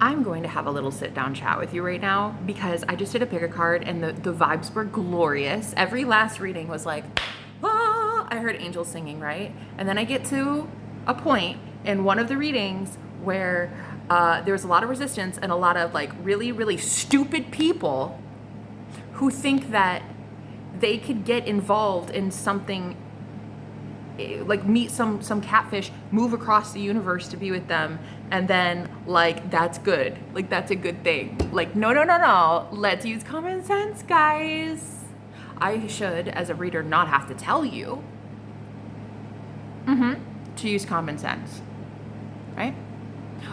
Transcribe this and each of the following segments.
I'm going to have a little sit down chat with you right now because I just did a pick a card and the vibes were glorious. Every last reading was like, ah, I heard angels singing, right? And then I get to a point in one of the readings where there was a lot of resistance and a lot of like really, really stupid people who think that they could get involved in something, like meet some catfish, move across the universe to be with them, and then like that's good, like that's a good thing. Like no, let's use common sense, guys. I should, as a reader, not have to tell you to use common sense, right?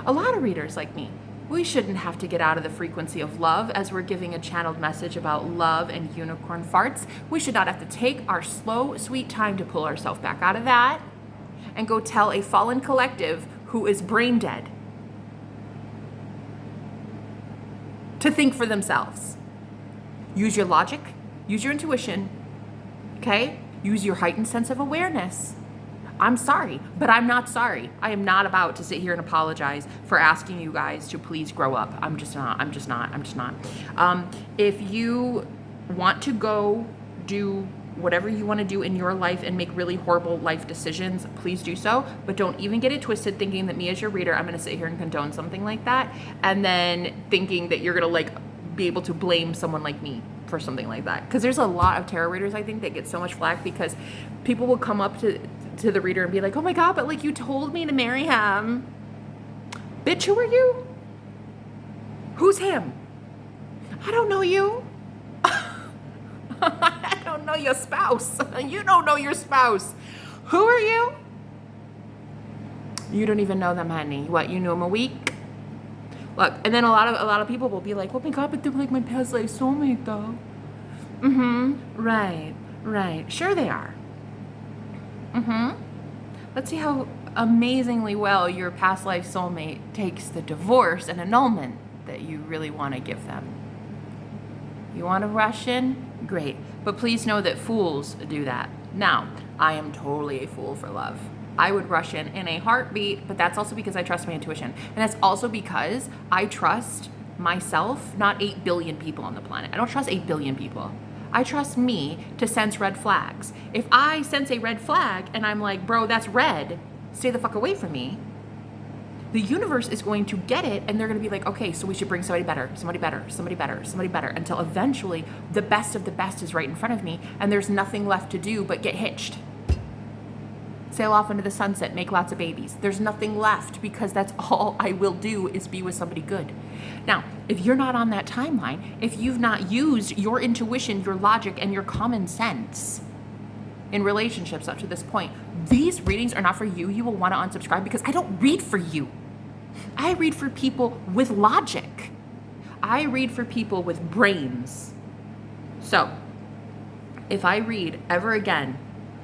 A lot of readers like me, we shouldn't have to get out of the frequency of love as we're giving a channeled message about love and unicorn farts. We should not have to take our slow, sweet time to pull ourselves back out of that and go tell a fallen collective who is brain dead to think for themselves. Use your logic, use your intuition, okay? Use your heightened sense of awareness. I'm sorry, but I'm not sorry. I am not about to sit here and apologize for asking you guys to please grow up. I'm just not. If you want to go do whatever you want to do in your life and make really horrible life decisions, please do so. But don't even get it twisted thinking that me as your reader, I'm going to sit here and condone something like that. And then thinking that you're going to like be able to blame someone like me for something like that. Because there's a lot of tarot readers, I think, that get so much flack because people will come up to the reader and be like, oh my God, but like you told me to marry him. Bitch, who are you? Who's him? I don't know you. I don't know your spouse. You don't know your spouse. Who are you? You don't even know them, honey. What, you knew them a week? Look, and then a lot of people will be like, oh my God, but they're like my past life soulmate though. Right. Sure they are. Let's see how amazingly well your past life soulmate takes the divorce and annulment that you really want to give them. You want to rush in? Great. But please know that fools do that. Now, I am totally a fool for love. I would rush in a heartbeat, but that's also because I trust my intuition. And that's also because I trust myself, not 8 billion people on the planet. I don't trust 8 billion people. I trust me to sense red flags. If I sense a red flag and I'm like, bro, that's red, stay the fuck away from me, the universe is going to get it and they're going to be like, okay, so we should bring somebody better, until eventually the best of the best is right in front of me and there's nothing left to do but get hitched. Sail off into the sunset, make lots of babies. There's nothing left because that's all I will do is be with somebody good. Now, if you're not on that timeline, if you've not used your intuition, your logic, and your common sense in relationships up to this point, these readings are not for you. You will want to unsubscribe because I don't read for you. I read for people with logic. I read for people with brains. So, if I read ever again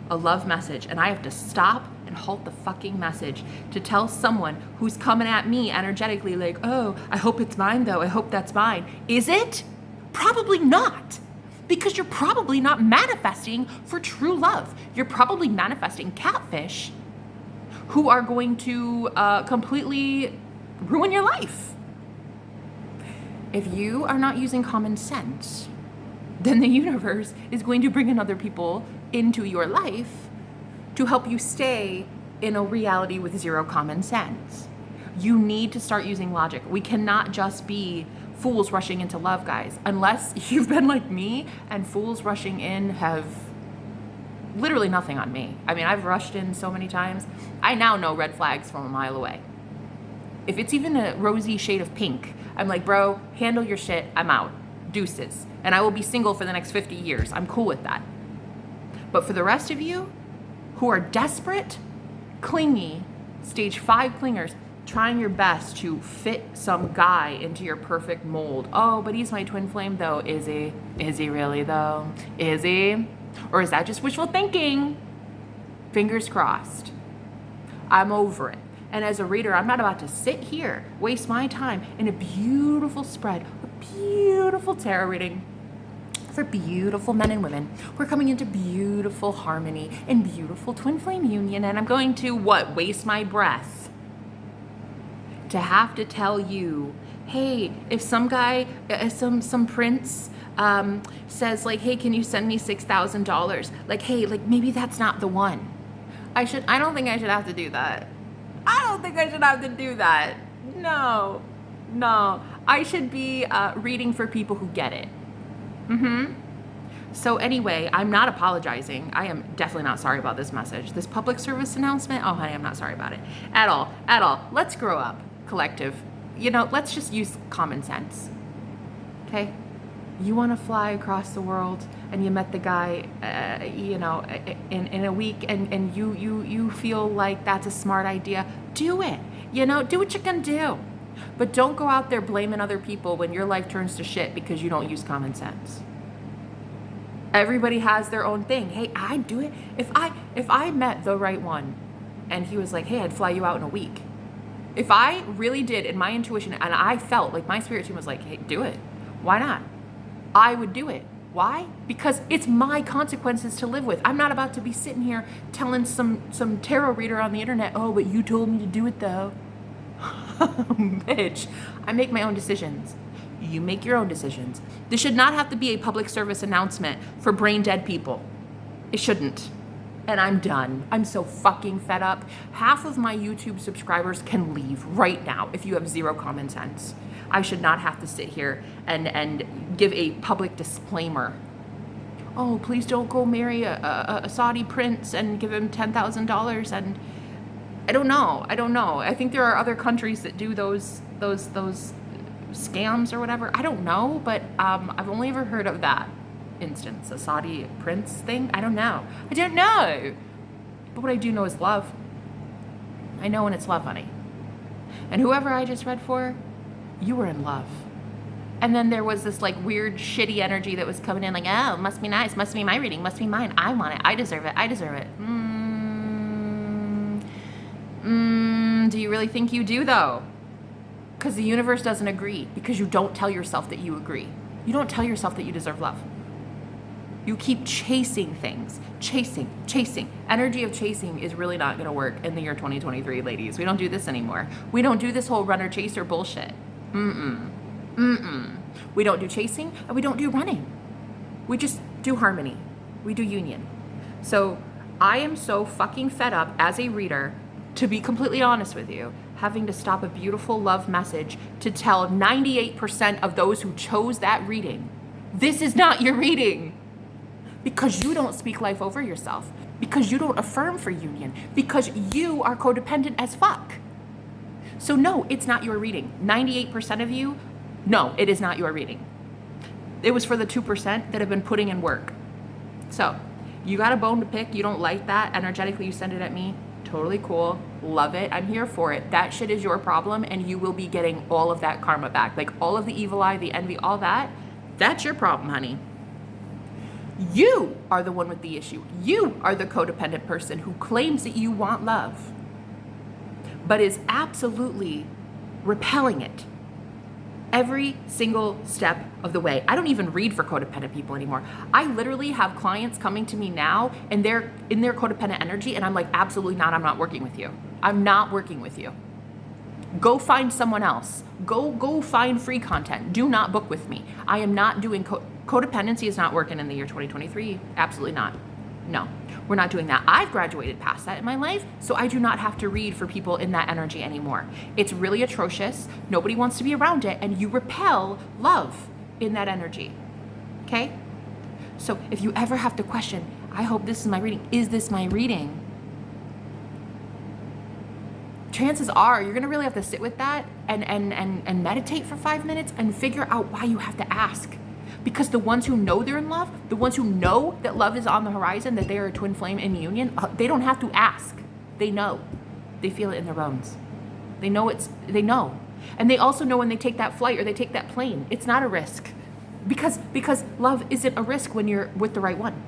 a love message and I have to stop and halt the fucking message to tell someone who's coming at me energetically like, oh, I hope it's mine though, I hope that's mine. Is it? Probably not. Because you're probably not manifesting for true love. You're probably manifesting catfish who are going to completely ruin your life. If you are not using common sense, then the universe is going to bring in other people into your life to help you stay in a reality with zero common sense. You need to start using logic. We cannot just be fools rushing into love, guys. Unless you've been like me and fools rushing in have literally nothing on me. I mean, I've rushed in so many times. I now know red flags from a mile away. If it's even a rosy shade of pink, I'm like, bro, handle your shit. I'm out. Deuces. And I will be single for the next 50 years. I'm cool with that. But for the rest of you who are desperate, clingy, stage 5 clingers, trying your best to fit some guy into your perfect mold. Oh, but he's my twin flame though. Is he? Is he really though? Is he? Or is that just wishful thinking? Fingers crossed. I'm over it. And as a reader, I'm not about to sit here, waste my time in a beautiful spread, a beautiful tarot reading for beautiful men and women. We're coming into beautiful harmony and beautiful twin flame union. And I'm going to, waste my breath to have to tell you Hey, if some guy, some prince says like, hey, can you send me $6,000? Like, hey, like maybe that's not the one. I don't think I should have to do that. I don't think I should have to do that. No. I should be reading for people who get it. So anyway, I'm not apologizing. I am definitely not sorry about this message. This public service announcement, oh honey, I'm not sorry about it. At all. Let's grow up, collective. Let's just use common sense. Okay? You want to fly across the world and you met the guy, in a week and you feel like that's a smart idea, do it. Do what you're going to do. But don't go out there blaming other people when your life turns to shit because you don't use common sense. Everybody has their own thing. Hey, I'd do it. If I met the right one and he was like, hey, I'd fly you out in a week. If I really did in my intuition and I felt like my spirit team was like, hey, do it. Why not? I would do it. Why? Because it's my consequences to live with. I'm not about to be sitting here telling some tarot reader on the internet, oh, but you told me to do it though. Bitch, I make my own decisions. You make your own decisions. This should not have to be a public service announcement for brain dead people. It shouldn't. And I'm done. I'm so fucking fed up. Half of my YouTube subscribers can leave right now if you have zero common sense. I should not have to sit here and give a public disclaimer. Oh, please don't go marry a Saudi prince and give him $10,000. And I don't know. I think there are other countries that do those scams or whatever. I don't know, but I've only ever heard of that instance, a Saudi prince thing. I don't know. But what I do know is love. I know when it's love, honey. And whoever I just read for, you were in love. And then there was this like weird shitty energy that was coming in like, oh, must be nice, must be my reading, must be mine, I want it, I deserve it. Do you really think you do though? Because the universe doesn't agree, because you don't tell yourself that you agree. You don't tell yourself that you deserve love. You keep chasing things. Chasing. Energy of chasing is really not going to work in the year 2023, ladies. We don't do this anymore. We don't do this whole runner chaser bullshit. We don't do chasing and we don't do running. We just do harmony. We do union. So I am so fucking fed up as a reader, to be completely honest with you, having to stop a beautiful love message to tell 98% of those who chose that reading, this is not your reading. Because you don't speak life over yourself. Because you don't affirm for union. Because you are codependent as fuck. So no, it's not your reading. 98% of you, no, it is not your reading. It was for the 2% that have been putting in work. So you got a bone to pick. You don't like that. Energetically, you send it at me. Totally cool. Love it. I'm here for it. That shit is your problem, and you will be getting all of that karma back. Like all of the evil eye, the envy, all that. That's your problem, honey. You are the one with the issue. You are the codependent person who claims that you want love, but is absolutely repelling it every single step of the way. I don't even read for codependent people anymore. I literally have clients coming to me now and they're in their codependent energy, and I'm like, absolutely not. I'm not working with you. I'm not working with you. Go find someone else. Go find free content. Do not book with me. I am not doing codependency is not working in the year 2023. Absolutely not. No, we're not doing that. I've graduated past that in my life, so I do not have to read for people in that energy anymore. It's really atrocious. Nobody wants to be around it, and you repel love in that energy. Okay? So if you ever have to question, I hope this is my reading. Is this my reading? Chances are you're gonna really have to sit with that and meditate for 5 minutes and figure out why you have to ask. Because the ones who know they're in love, the ones who know that love is on the horizon, that they are a twin flame in union, they don't have to ask. They know. They feel it in their bones. They know. And they also know when they take that flight or they take that plane, it's not a risk. Because love isn't a risk when you're with the right one.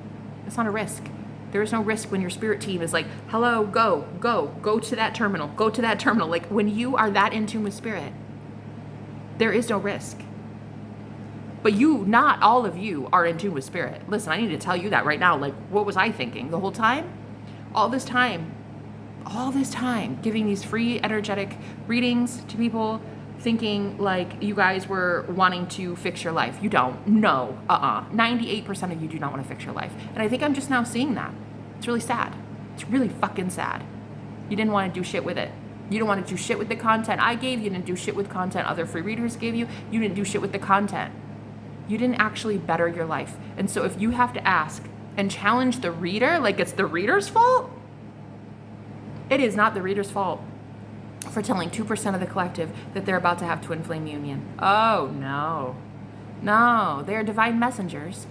It's not a risk. There is no risk when your spirit team is like, hello, go to that terminal, go to that terminal. Like when you are that in tune with spirit, there is no risk. But not all of you are in tune with spirit. Listen, I need to tell you that right now. Like, what was I thinking the whole time? All this time, giving these free energetic readings to people, thinking like you guys were wanting to fix your life. You don't. No. 98% of you do not want to fix your life. And I think I'm just now seeing that. It's really sad. It's really fucking sad. You didn't want to do shit with it. You didn't want to do shit with the content I gave. You didn't do shit with content other free readers gave you. You didn't do shit with the content. You didn't actually better your life. And so if you have to ask and challenge the reader like it's the reader's fault, it is not the reader's fault for telling 2% of the collective that they're about to have twin flame union. Oh, no. No, they are divine messengers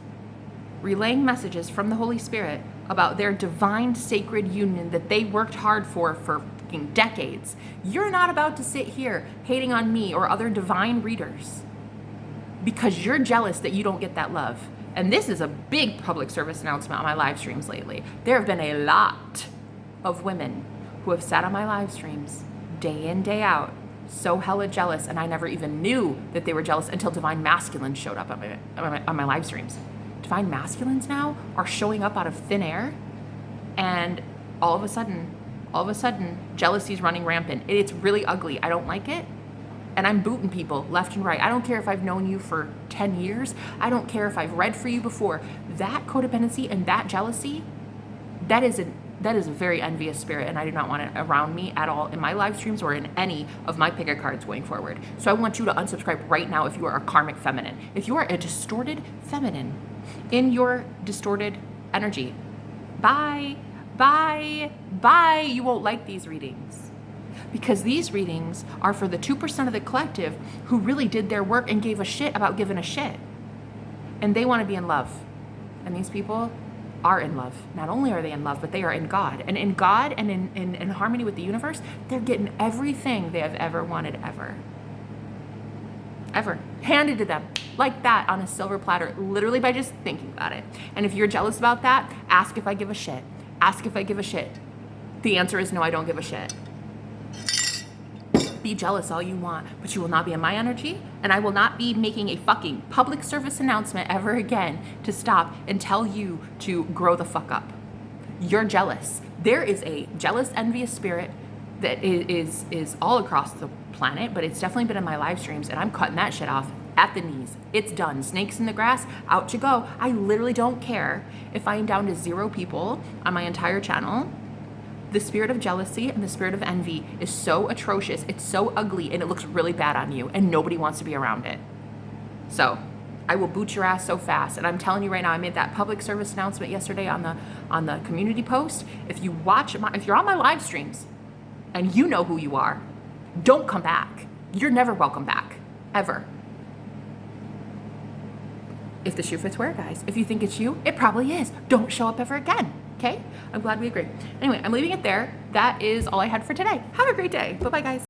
relaying messages from the Holy Spirit about their divine sacred union that they worked hard for fucking decades. You're not about to sit here hating on me or other divine readers because you're jealous that you don't get that love. And this is a big public service announcement on my live streams lately. There have been a lot of women who have sat on my live streams day in, day out, so hella jealous, and I never even knew that they were jealous until divine masculines showed up on my live streams. Divine masculines now are showing up out of thin air, and all of a sudden, jealousy is running rampant. It's really ugly. I don't like it, and I'm booting people left and right. I don't care if I've known you for 10 years. I don't care if I've read for you before. That codependency and that jealousy, that is a very envious spirit, and I do not want it around me at all in my live streams or in any of my pick-a cards going forward. So I want you to unsubscribe right now if you are a karmic feminine. If you are a distorted feminine in your distorted energy, bye. You won't like these readings because these readings are for the 2% of the collective who really did their work and gave a shit about giving a shit. And they want to be in love. And these people are in love. Not only are they in love, but they are in God. And in God and in harmony with the universe, they're getting everything they have ever wanted ever. Handed to them like that on a silver platter, literally by just thinking about it. And if you're jealous about that, ask if I give a shit. Ask if I give a shit. The answer is no, I don't give a shit. Be jealous all you want, but you will not be in my energy, and I will not be making a fucking public service announcement ever again to stop and tell you to grow the fuck up. You're jealous. There is a jealous, envious spirit that is all across the planet, but it's definitely been in my live streams, and I'm cutting that shit off at the knees. It's done. Snakes in the grass, out you go. I literally don't care if I am down to 0 people on my entire channel. The spirit of jealousy and the spirit of envy is so atrocious, it's so ugly, and it looks really bad on you, and nobody wants to be around it. So I will boot your ass so fast. And I'm telling you right now, I made that public service announcement yesterday on the community post. If you're on my live streams and you know who you are, don't come back. You're never welcome back, ever. If the shoe fits, wear it, guys. If you think it's you, it probably is. Don't show up ever again. Okay? I'm glad we agree. Anyway, I'm leaving it there. That is all I had for today. Have a great day. Bye-bye, guys.